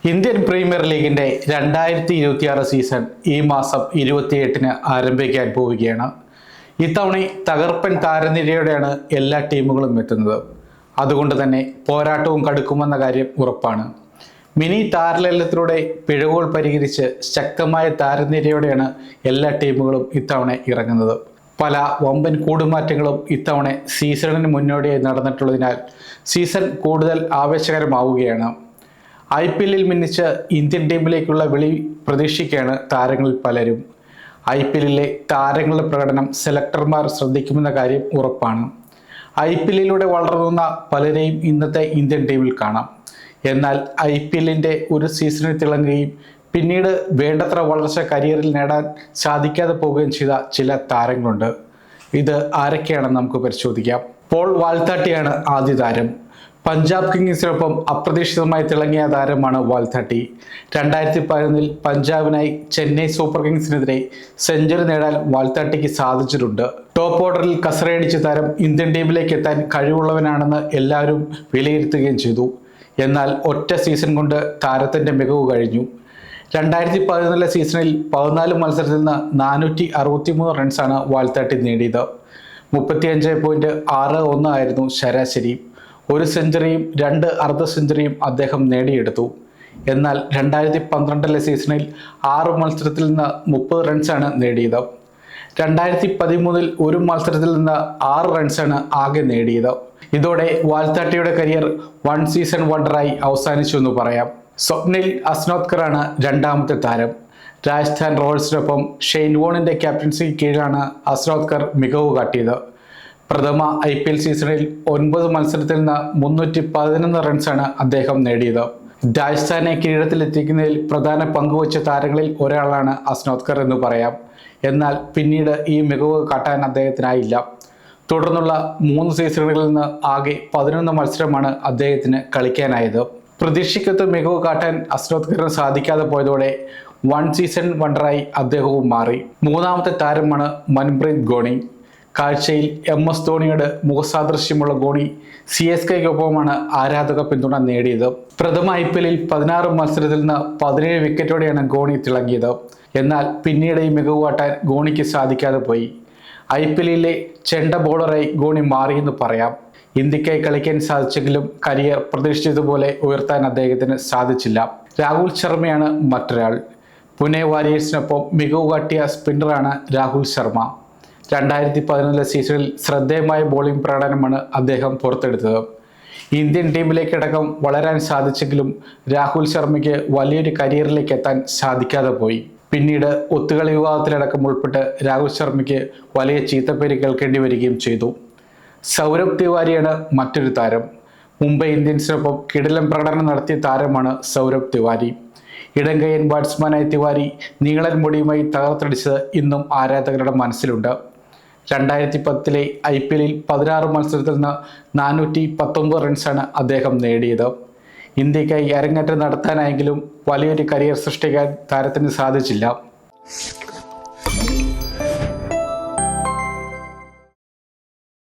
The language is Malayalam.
ഇന്ത്യൻ പ്രീമിയർ ലീഗിന്റെ 2026 സീസൺ ഈ മാസം 28-ന് ആരംഭിക്കാൻ പോവുകയാണ്. ഇത്തവണ തകർപ്പൻ താരനിരയോടെയാണ് എല്ലാ ടീമുകളും എത്തുന്നത്. അതുകൊണ്ട് തന്നെ പോരാട്ടവും കടുക്കുമെന്ന കാര്യം ഉറപ്പാണ്. മിനി താരലേലത്തിലൂടെ പിഴവുകൾ പരിഹരിച്ച് ശക്തമായ താരനിരയോടെയാണ് എല്ലാ ടീമുകളും ഇത്തവണ ഇറങ്ങുന്നത്. പല വമ്പൻ കൂടുമാറ്റങ്ങളും ഇത്തവണ സീസണിന് മുന്നോടിയായി നടന്നിട്ടുള്ളതിനാൽ സീസൺ കൂടുതൽ ആവേശകരമാവുകയാണ്. IPL-ൽ മിന്നിച്ച് ഇന്ത്യൻ ടീമിലേക്കുള്ള വിളി പ്രതീക്ഷിക്കുകയാണ് താരങ്ങളിൽ പലരും. IPL-ലെ താരങ്ങളുടെ പ്രകടനം സെലക്ടർമാർ ശ്രദ്ധിക്കുമെന്ന കാര്യം ഉറപ്പാണ്. IPL-ലൂടെ വളർന്നുന്ന പലരെയും ഇന്നത്തെ ഇന്ത്യൻ ടീമിൽ കാണാം. എന്നാൽ IPL-ന്റെ ഒരു സീസണിൽ തിളങ്ങുകയും പിന്നീട് വേണ്ടത്ര വളർച്ച കരിയറിൽ നേടാൻ സാധിക്കാതെ പോവുകയും ചെയ്ത ചില താരങ്ങളുണ്ട്. ഇത് ആരൊക്കെയാണെന്ന് നമുക്ക് പരിശോധിക്കാം. പോൾ വാൽത്താട്ടിയാണ് ആദ്യ താരം. പഞ്ചാബ് കിങ്സിനൊപ്പം അപ്രതീക്ഷിതമായി തിളങ്ങിയ താരമാണ് വാൽത്താട്ടി. 2011-ൽ പഞ്ചാബിനായി ചെന്നൈ സൂപ്പർ കിങ്സിനെതിരെ സെഞ്ചുറി നേടാൻ വാൽത്താട്ടിക്ക് സാധിച്ചിട്ടുണ്ട്. ടോപ്പ് ഓർഡറിൽ കസറയടിച്ച താരം ഇന്ത്യൻ ടീമിലേക്ക് എത്താൻ കഴിവുള്ളവനാണെന്ന് എല്ലാവരും വിലയിരുത്തുകയും ചെയ്തു. എന്നാൽ ഒറ്റ സീസൺ കൊണ്ട് താരത്തിൻ്റെ മികവ് കഴിഞ്ഞു. 2011 സീസണിൽ 14 മത്സരത്തിൽ നിന്ന് 463 റൺസാണ് വാൽത്താട്ടി നേടിയത്. 35.61 ആയിരുന്നു ശരാശരി. ഒരു സെഞ്ചുറിയും 2 അർദ്ധ സെഞ്ചുറിയും അദ്ദേഹം നേടിയെടുത്തു. എന്നാൽ 2012 സീസണിൽ 6 മത്സരത്തിൽ നിന്ന് 30 റൺസാണ് നേടിയത്. 2013-ൽ ഒരു മത്സരത്തിൽ നിന്ന് 6 റൺസാണ് ആകെ നേടിയത്. ഇതോടെ വാൽത്താട്ടിയുടെ കരിയർ വൺ സീസൺ വണ്ടറായി അവസാനിച്ചു എന്ന് പറയാം. സ്വപ്നിൽ അസ്നോദ്കറാണ് രണ്ടാമത്തെ താരം. രാജസ്ഥാൻ റോയൽസിനൊപ്പം ഷെയ്ൻ വോണിന്റെ ക്യാപ്റ്റൻസിക്ക് കീഴിലാണ് അസ്നോദ്കർ മികവ് കാട്ടിയത്. പ്രഥമ IPL സീസണിൽ 9 മത്സരത്തിൽ നിന്ന് 311 റൺസാണ് അദ്ദേഹം നേടിയത്. രാജസ്ഥാനെ കിരീടത്തിലെത്തിക്കുന്നതിൽ പ്രധാന പങ്കുവച്ച താരങ്ങളിൽ ഒരാളാണ് അസ്നോദ്കർ എന്ന് പറയാം. എന്നാൽ പിന്നീട് ഈ മികവ് കാട്ടാൻ അദ്ദേഹത്തിനായില്ല. തുടർന്നുള്ള 3 സീസണുകളിൽ നിന്ന് ആകെ 11 മത്സരമാണ് അദ്ദേഹത്തിന് കളിക്കാനായത്. പ്രതീക്ഷിക്കാത്ത മികവ് കാട്ടാൻ അസ്നോദ്കറിന് സാധിക്കാതെ പോയതോടെ വൺ സീസൺ വണ്ടറായി അദ്ദേഹവും മാറി. മൂന്നാമത്തെ താരമാണ് മൻപ്രീത് ഗോണി. കാഴ്ചയിൽ MS ധോണിയുടെ മുഖസാദൃശ്യമുള്ള ഗോണി CSKയ്ക്കൊപ്പമാണ് ആരാധക പിന്തുണ നേടിയത്. പ്രഥമ IPL-ൽ 16 മത്സരത്തിൽ നിന്ന് 17 വിക്കറ്റോടെയാണ് ഗോണി തിളങ്ങിയത്. എന്നാൽ പിന്നീട് ഈ മികവ് കാട്ടാൻ ഗോണിക്ക് സാധിക്കാതെ പോയി. IPL-ലെ ചെണ്ട ബോളറായി ഗോണി മാറിയെന്ന് പറയാം. ഇന്ത്യക്കായി കളിക്കാൻ സാധിച്ചെങ്കിലും കരിയർ പ്രതീക്ഷിച്ചതുപോലെ ഉയർത്താൻ അദ്ദേഹത്തിന് സാധിച്ചില്ല. രാഹുൽ ശർമ്മയാണ് മറ്റൊരാൾ. പുനെ വാരിയേഴ്സിനൊപ്പം മികവ് കാട്ടിയ സ്പിന്നറാണ് രാഹുൽ ശർമ്മ. 2011 സീസണിൽ ശ്രദ്ധേയമായ ബോളിംഗ് പ്രകടനമാണ് അദ്ദേഹം പുറത്തെടുത്തത്. ഇന്ത്യൻ ടീമിലേക്കടക്കം വളരാൻ സാധിച്ചെങ്കിലും രാഹുൽ ശർമ്മയ്ക്ക് വലിയൊരു കരിയറിലേക്ക് എത്താൻ സാധിക്കാതെ പോയി. പിന്നീട് ഒത്തുകളി വിവാദത്തിലടക്കം ഉൾപ്പെട്ട് രാഹുൽ ശർമ്മയ്ക്ക് വലിയ ചീത്തപ്പേര് കേൾക്കേണ്ടി വരികയും ചെയ്തു. സൗരഭ് തിവാരിയാണ് മറ്റൊരു താരം. മുംബൈ ഇന്ത്യൻസിനൊപ്പം കിടിലൻ പ്രകടനം നടത്തിയ താരമാണ് സൗരഭ് തിവാരി. ഇടംകൈയ്യൻ ബാറ്റ്സ്മാനായ തിവാരി നീളൻ മുടിയുമായി തകർത്തടിച്ചത് ഇന്നും ആരാധകരുടെ മനസ്സിലുണ്ട്. 2010-ലെ IPL-ൽ 16 മത്സരത്തിൽ നിന്ന് 419 റൺസാണ് അദ്ദേഹം നേടിയത്. ഇന്ത്യക്കായി അരങ്ങേറ്റം നടത്താനായെങ്കിലും വലിയൊരു കരിയർ സൃഷ്ടിക്കാൻ താരത്തിന് സാധിച്ചില്ല.